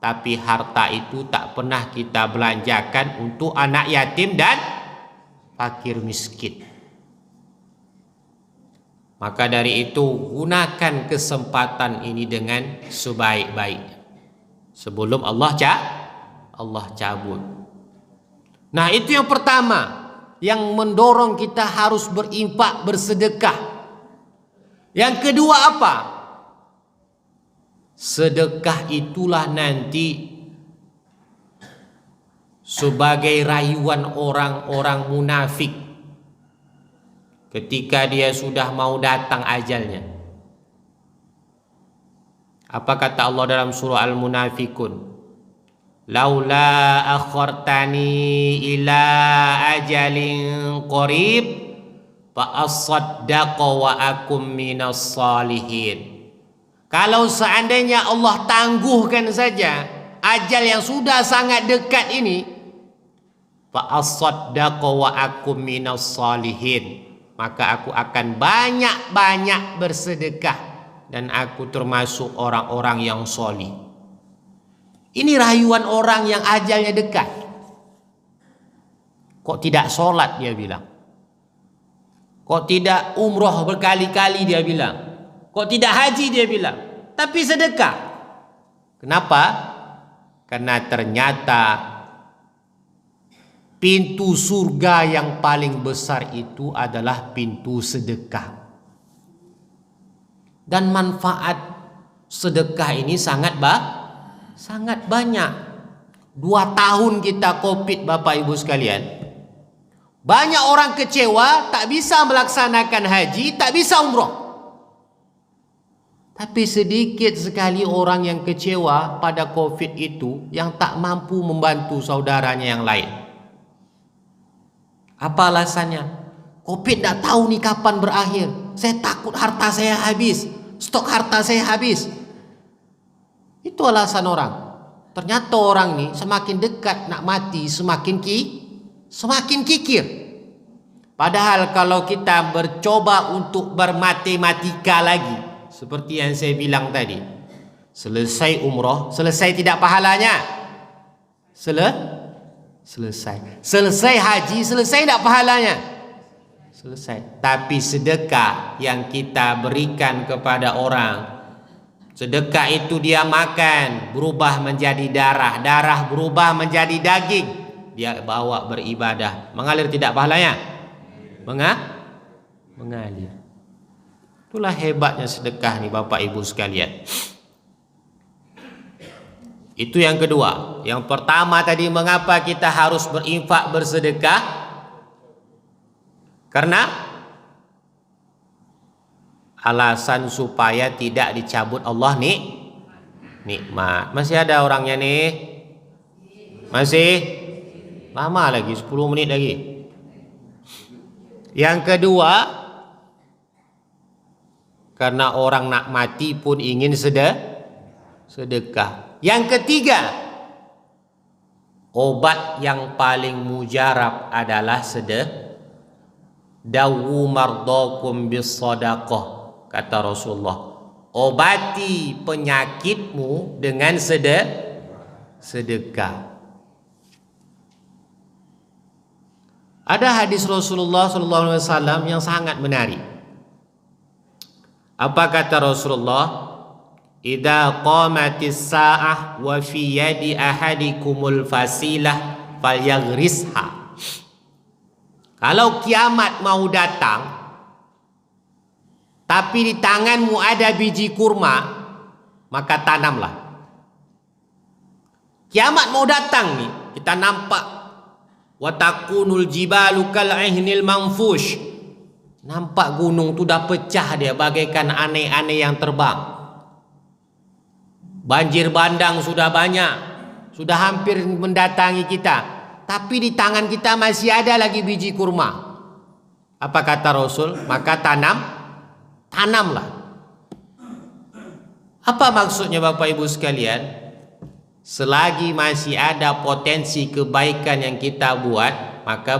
tapi harta itu tak pernah kita belanjakan untuk anak yatim dan fakir miskin. Maka dari itu gunakan kesempatan ini dengan sebaik-baiknya sebelum Allah cabut. Nah, itu yang pertama yang mendorong kita harus berinfak, bersedekah. Yang kedua apa? Sedekah itulah nanti sebagai rayuan orang-orang munafik ketika dia sudah mau datang ajalnya. Apa kata Allah dalam surah Al-Munafikun? Laula akhartani ila ajalin qarib fa asaddaqa wa akum minas salihin. Kalau seandainya Allah tangguhkan saja ajal yang sudah sangat dekat ini, fa asaddaqa wa akum minas salihin, maka aku akan banyak-banyak bersedekah dan aku termasuk orang-orang yang solih. Ini rayuan orang yang ajalnya dekat. Kok tidak sholat dia bilang? Kok tidak umroh berkali-kali dia bilang? Kok tidak haji dia bilang? Tapi sedekah. Kenapa? Karena ternyata pintu surga yang paling besar itu adalah pintu sedekah. Dan manfaat sedekah ini sangat banyak. 2 tahun kita COVID, Bapak Ibu sekalian, banyak orang kecewa, tak bisa melaksanakan haji, tak bisa umroh. Tapi sedikit sekali orang yang kecewa pada COVID itu, yang tak mampu membantu saudaranya yang lain. Apa alasannya? COVID tak tahu nih kapan berakhir. Saya takut harta saya habis, stok harta saya habis. Itu alasan orang. Ternyata orang ini semakin dekat nak mati semakin kikir. Padahal kalau kita bercoba untuk bermatematika lagi, seperti yang saya bilang tadi, Selesai umrah, selesai tidak pahalanya? Selesai. Selesai haji, selesai tidak pahalanya? Selesai. Tapi sedekah yang kita berikan kepada orang, sedekah itu dia makan, berubah menjadi darah, darah berubah menjadi daging, dia bawa beribadah, mengalir tidak pahalanya? Mengalir. Itulah hebatnya sedekah nih Bapak Ibu sekalian. Itu yang kedua. Yang pertama tadi, mengapa kita harus berinfak, bersedekah? Karena alasan supaya tidak dicabut Allah nikmat. Masih ada orangnya nih? Masih? Lama lagi, 10 menit lagi. Yang kedua, karena orang nak mati pun ingin sedekah. Yang ketiga, obat yang paling mujarab adalah dawu mardakum bis sadaqah, kata Rasulullah. Obati penyakitmu dengan sedekah. Ada hadis Rasulullah SAW yang sangat menarik. Apa kata Rasulullah? Idza qamatis sa'ah wa fi yadi ahadikumul fasilah falyaghrisha. Kalau kiamat mau datang tapi di tanganmu ada biji kurma, maka tanamlah. Kiamat mau datang nih, kita nampak wa takunul jibalu kal ihnil manfush. Nampak gunung tu dah pecah dia bagaikan aneh-aneh yang terbang. Banjir bandang sudah banyak, sudah hampir mendatangi kita, tapi di tangan kita masih ada lagi biji kurma. Apa kata Rasul? Maka tanamlah. Apa maksudnya Bapak Ibu sekalian? Selagi masih ada potensi kebaikan yang kita buat, maka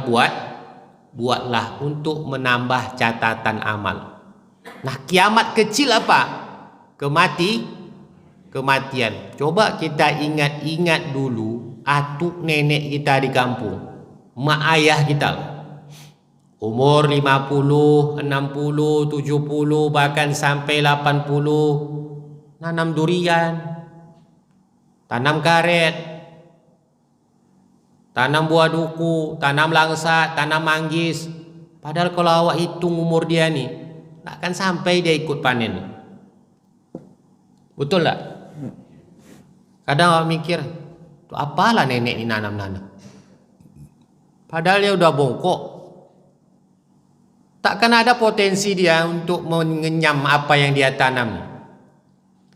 buatlah untuk menambah catatan amal. Nah, kiamat kecil apa? Kematian. Coba kita ingat dulu atuk nenek kita di kampung, mak ayah kita, umur 50, 60, 70, bahkan sampai 80, nanam durian, tanam karet, tanam buah duku, tanam langsa, tanam manggis. Padahal kalau awak hitung umur dia nih, tak akan sampai dia ikut panen. Betul tak? Kadang awak mikir, tu apalah nenek ini nanam-nanam. Padahal dia udah bongkok. Takkan ada potensi dia untuk mengenyam apa yang dia tanam.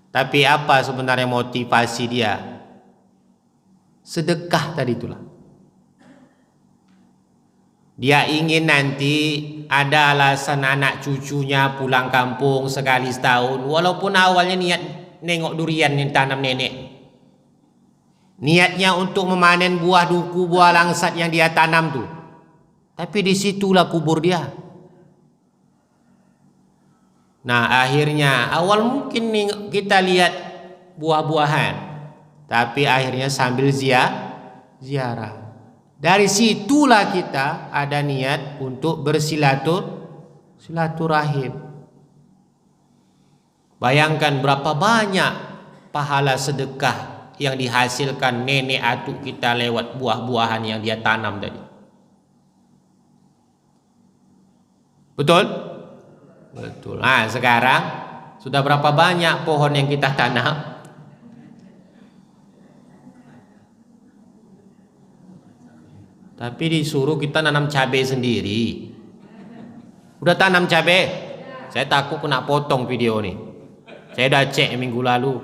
Tapi apa sebenarnya motivasi dia? Sedekah tadi itulah. Dia ingin nanti ada alasan anak cucunya pulang kampung sekali setahun, walaupun awalnya niat nengok durian yang tanam nenek. Niatnya untuk memanen buah duku, buah langsat yang dia tanam tuh. Tapi disitulah kubur dia. Nah, akhirnya awal mungkin nih kita lihat buah-buahan, tapi akhirnya sambil ziarah. Dari situlah kita ada niat untuk bersilaturahim. Bayangkan berapa banyak pahala sedekah yang dihasilkan nenek atuk kita lewat buah-buahan yang dia tanam tadi. Betul? Betul. Nah, sekarang sudah berapa banyak pohon yang kita tanam? Tapi disuruh kita nanam cabai sendiri. Udah tanam cabai? Saya takut kena potong video nih. Saya udah cek minggu lalu.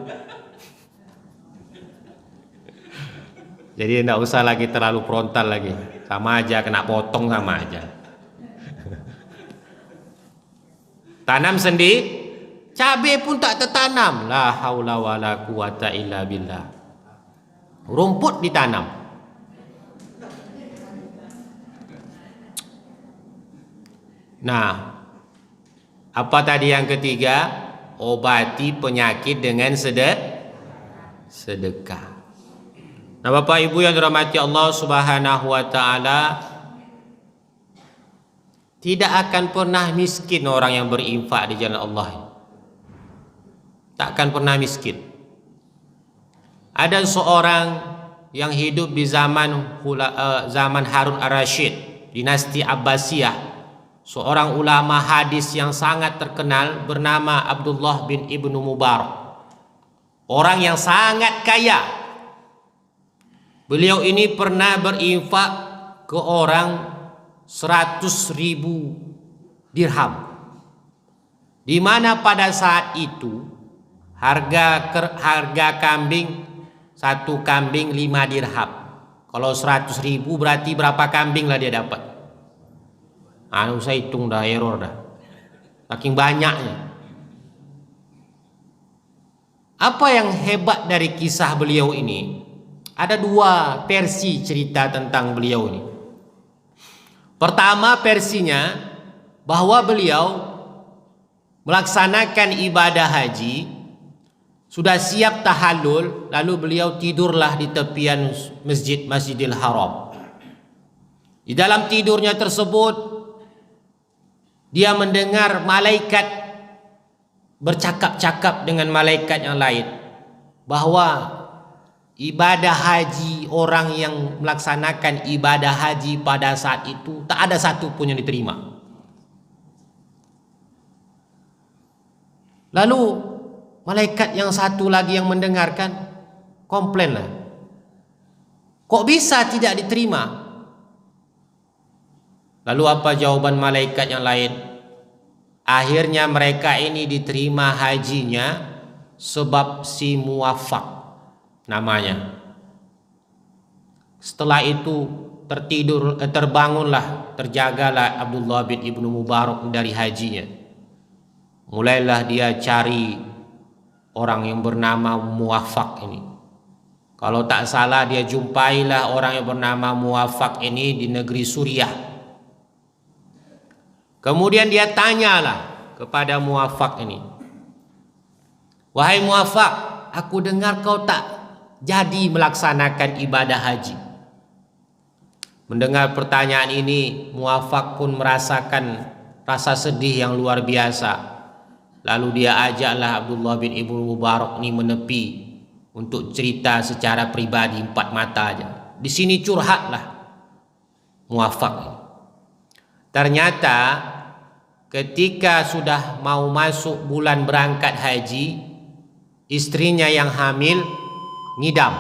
Jadi tidak usah lagi terlalu frontal lagi. Sama aja, kena potong sama aja. Tanam sendiri, cabai pun tak tertanam. La haula wala quwata illa billah. Rumput ditanam. Nah, apa tadi yang ketiga? Obati penyakit dengan sedekah. Nah, Bapak Ibu yang dirahmati Allah Subhanahu wa taala, tidak akan pernah miskin orang yang berinfak di jalan Allah. Tak akan pernah miskin. Ada seorang yang hidup di zaman Harun ar-Rasyid, dinasti Abbasiyah, seorang ulama hadis yang sangat terkenal bernama Abdullah bin Ibnu Mubarak. Orang yang sangat kaya. Beliau ini pernah berinfak ke orang 100.000 dirham, di mana pada saat itu harga kambing, satu kambing 5 dirham. Kalau 100.000 berarti berapa kambing lah dia dapat? Saya hitung dah, error dah, saking banyaknya. Apa yang hebat dari kisah beliau ini? Ada 2 versi cerita tentang beliau ini. Pertama versinya bahwa beliau melaksanakan ibadah haji, sudah siap tahallul, lalu beliau tidurlah di tepian Masjidil Haram. Di dalam tidurnya tersebut dia mendengar malaikat bercakap-cakap dengan malaikat yang lain bahwa ibadah haji, orang yang melaksanakan ibadah haji pada saat itu tak ada satu pun yang diterima. Lalu malaikat yang satu lagi yang mendengarkan komplainlah, kok bisa tidak diterima? Lalu apa jawaban malaikat yang lain? Akhirnya mereka ini diterima hajinya sebab si muwafaq namanya. Setelah itu terbangunlah, terjagalah Abdullah bin Ibnu Mubarak dari hajinya. Mulailah dia cari orang yang bernama Muwafaq ini. Kalau tak salah dia jumpailah orang yang bernama Muwafaq ini di negeri Suriah. Kemudian dia tanyalah kepada Muwafaq ini, wahai Muwafaq, aku dengar kau tak jadi melaksanakan ibadah haji. Mendengar pertanyaan ini, Muwafaq pun merasakan rasa sedih yang luar biasa. Lalu dia ajaklah Abdullah bin Ibnu Mubarak ini menepi untuk cerita secara pribadi 4 mata aja. Di sini curhatlah Muwafaq. Ternyata ketika sudah mau masuk bulan berangkat haji, istrinya yang hamil ngidam.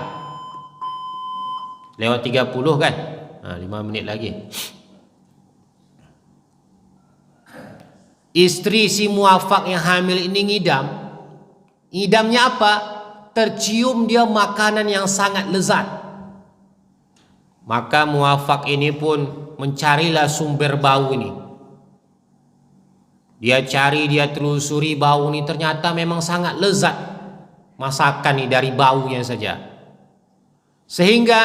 Lewat 30 kan? 5 menit lagi. Istri si Muwafaq yang hamil ini ngidam. Ngidamnya apa? Tercium dia makanan yang sangat lezat. Maka Muwafaq ini pun mencarilah sumber bau ini. Dia cari, dia telusuri bau ini, ternyata memang sangat lezat masakan ini dari baunya saja. Sehingga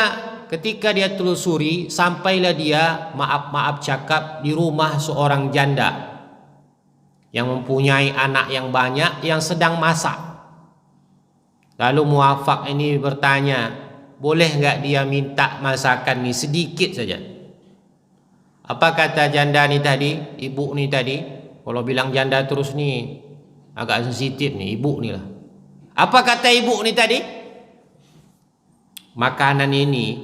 ketika dia telusuri, sampailah dia maaf cakap di rumah seorang janda yang mempunyai anak yang banyak yang sedang masak. Lalu Muwafaq ini bertanya, boleh enggak dia minta masakan ini sedikit saja? Apa kata janda ni tadi, ibu ni tadi? Kalau bilang janda terus ni agak sensitif nih, ibu ni lah. Apa kata ibu ni tadi? Makanan ini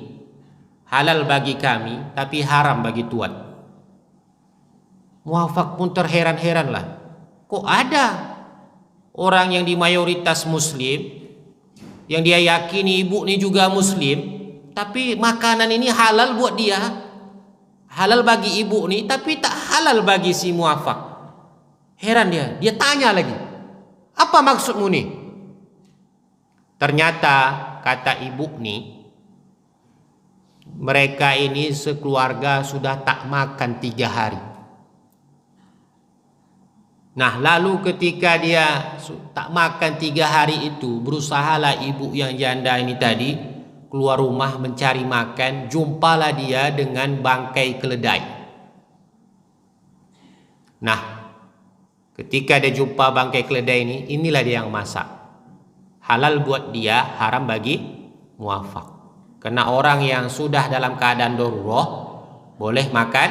halal bagi kami tapi haram bagi tuan. Muwafaq pun terheran-heran lah. Kok ada orang yang di mayoritas muslim, yang dia yakini ibu ni juga muslim, tapi makanan ini halal buat dia, halal bagi ibu ni, tapi tak halal bagi si Muwafaq. Heran dia tanya lagi, apa maksudmu nih? Ternyata kata ibu nih, mereka ini sekeluarga sudah tak makan 3 hari. Nah, lalu ketika dia tak makan 3 hari itu, berusahalah ibu yang janda ini tadi keluar rumah mencari makan. Jumpalah dia dengan bangkai keledai. Nah, ketika dia jumpa bangkai keledai ini, inilah dia yang masak. halal buat dia, haram bagi muwafaq. Karena orang yang sudah dalam keadaan darurat boleh makan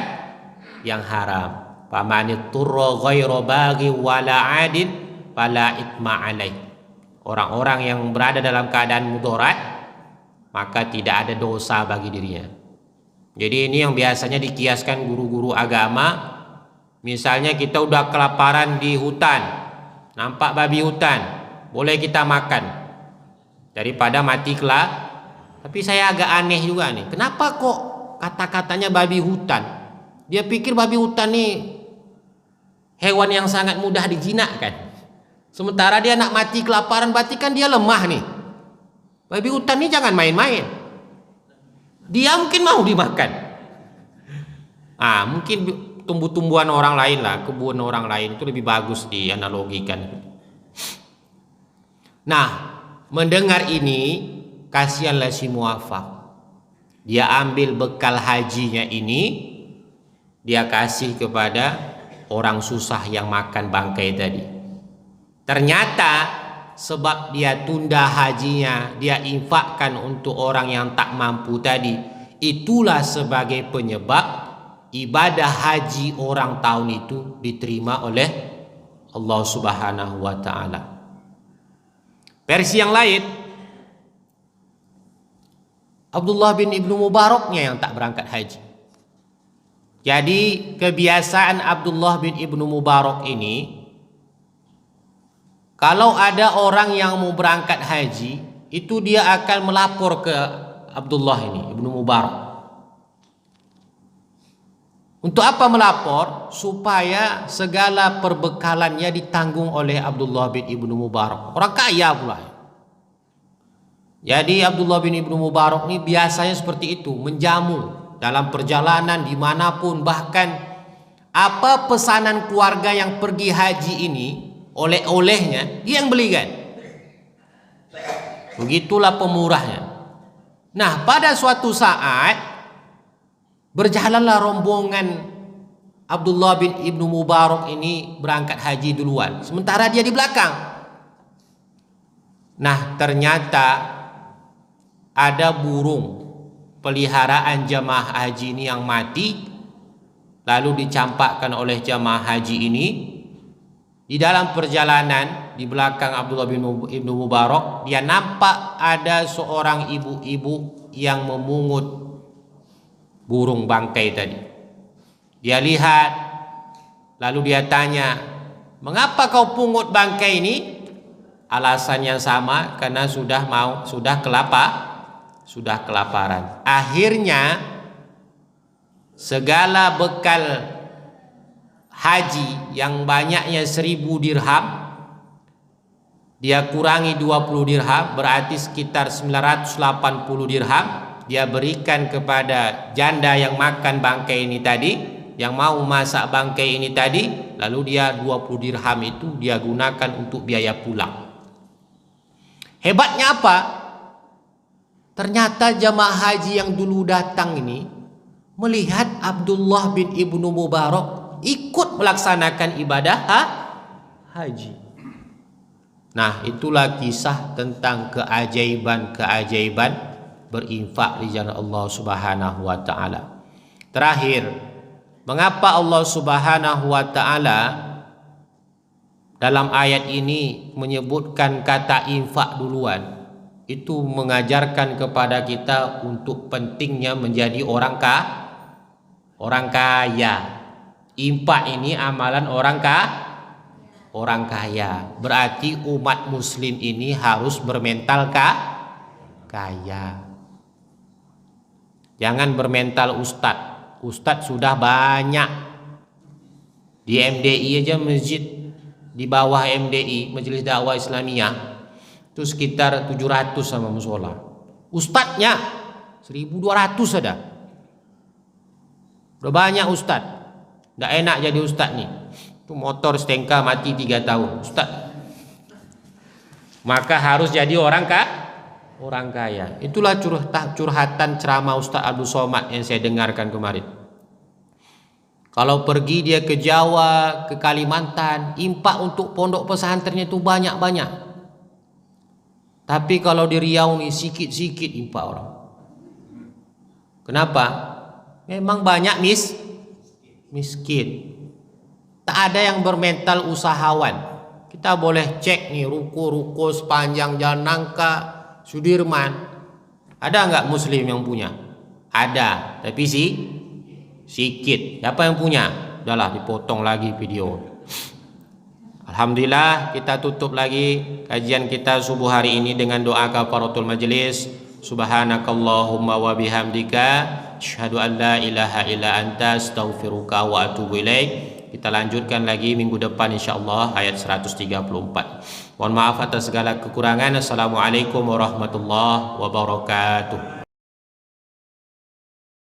yang haram. Faman turra ghairu baghi wala adin fala itsma alaih. Orang-orang yang berada dalam keadaan mudarat maka tidak ada dosa bagi dirinya. Jadi ini yang biasanya dikiaskan guru-guru agama. Misalnya kita udah kelaparan di hutan, nampak babi hutan, boleh kita makan daripada mati kelak. Tapi saya agak aneh juga nih, kenapa kok kata-katanya babi hutan? Dia pikir babi hutan nih hewan yang sangat mudah dijinakkan. Sementara dia nak mati kelaparan, berarti kan dia lemah nih. Babi hutan nih jangan main-main. Dia mungkin mau dimakan. Mungkin tumbuh-tumbuhan orang lain lah, kebun orang lain itu lebih bagus dianalogikan. Nah, mendengar ini, kasihanlah si muwafaq. Dia ambil bekal hajinya ini, dia kasih kepada orang susah yang makan bangkai tadi. Ternyata sebab dia tunda hajinya, dia infakkan untuk orang yang tak mampu tadi, itulah sebagai penyebab ibadah haji orang tahun itu diterima oleh Allah Subhanahu wa taala. Versi yang lain, Abdullah bin Ibnu Mubaraknya yang tak berangkat haji. Jadi kebiasaan Abdullah bin Ibnu Mubarak ini, kalau ada orang yang mau berangkat haji, itu dia akan melapor ke Abdullah ini, Ibnu Mubarak. Untuk apa melapor? Supaya segala perbekalannya ditanggung oleh Abdullah bin Ibnu Mubarak. Orang kaya pula. Jadi Abdullah bin Ibnu Mubarak ini biasanya seperti itu, menjamu dalam perjalanan dimanapun. Bahkan apa pesanan keluarga yang pergi haji ini, oleh-olehnya dia yang belikan. Begitulah pemurahnya. Nah, pada suatu saat berjalanlah rombongan Abdullah bin Ibnu Mubarak ini berangkat haji duluan, sementara dia di belakang. Nah, ternyata ada burung peliharaan jamaah haji ini yang mati, lalu dicampakkan oleh jamaah haji ini. Di dalam perjalanan di belakang Abdullah bin Ibnu Mubarak, dia nampak ada seorang ibu-ibu yang memungut burung bangkai tadi. Dia lihat, lalu dia tanya, "Mengapa kau pungut bangkai ini?" Alasan yang sama, karena sudah kelaparan. Akhirnya segala bekal haji yang banyaknya 1000 dirham, dia kurangi 20 dirham, berarti sekitar 980 dirham, dia berikan kepada janda yang makan bangkai ini tadi, yang mau masak bangkai ini tadi. Lalu dia 20 dirham itu dia gunakan untuk biaya pulang. Hebatnya apa? Ternyata jamaah haji yang dulu datang ini melihat Abdullah bin Ibnu Mubarak ikut melaksanakan ibadah haji. Nah, itulah kisah tentang keajaiban berinfak di jalan Allah Subhanahu wa taala. Terakhir, mengapa Allah Subhanahu wa taala dalam ayat ini menyebutkan kata infak duluan? Itu mengajarkan kepada kita untuk pentingnya menjadi orang kaya. Infak ini amalan orang kaya. Berarti umat muslim ini harus bermental kaya. Jangan bermental ustadz. Ustadz sudah banyak. Di MDI aja, masjid di bawah MDI, Majelis Dakwah Islamiyah, itu sekitar 700 sama musola. Ustadznya 1200 ada. Udah banyak ustadz. Nggak enak jadi ustadz nih. Itu motor stengka mati 3 tahun ustadz. Maka harus jadi orang kaya. Itulah curhatan ceramah Ustaz Abdul Somad yang saya dengarkan kemarin. Kalau pergi dia ke Jawa, ke Kalimantan, infak untuk pondok pesantrennya itu banyak-banyak. Tapi kalau di Riau nih sikit-sikit impak orang. Kenapa? Memang banyak miskin. Tak ada yang bermental usahawan. Kita boleh cek nih ruko-ruko sepanjang Jalan Nangka, Sudirman. Ada nggak muslim yang punya? Ada, tapi sikit. Siapa yang punya? Udahlah dipotong lagi video. Alhamdulillah, kita tutup lagi kajian kita subuh hari ini dengan doa kafaratul majlis. Subhanakallahumma wa bihamdika asyhadu an la ilaha illa anta astaghfiruka wa atubu ilaik. Kita lanjutkan lagi minggu depan insyaallah ayat 134. Mohon maaf atas segala kekurangan. Assalamualaikum warahmatullahi wabarakatuh.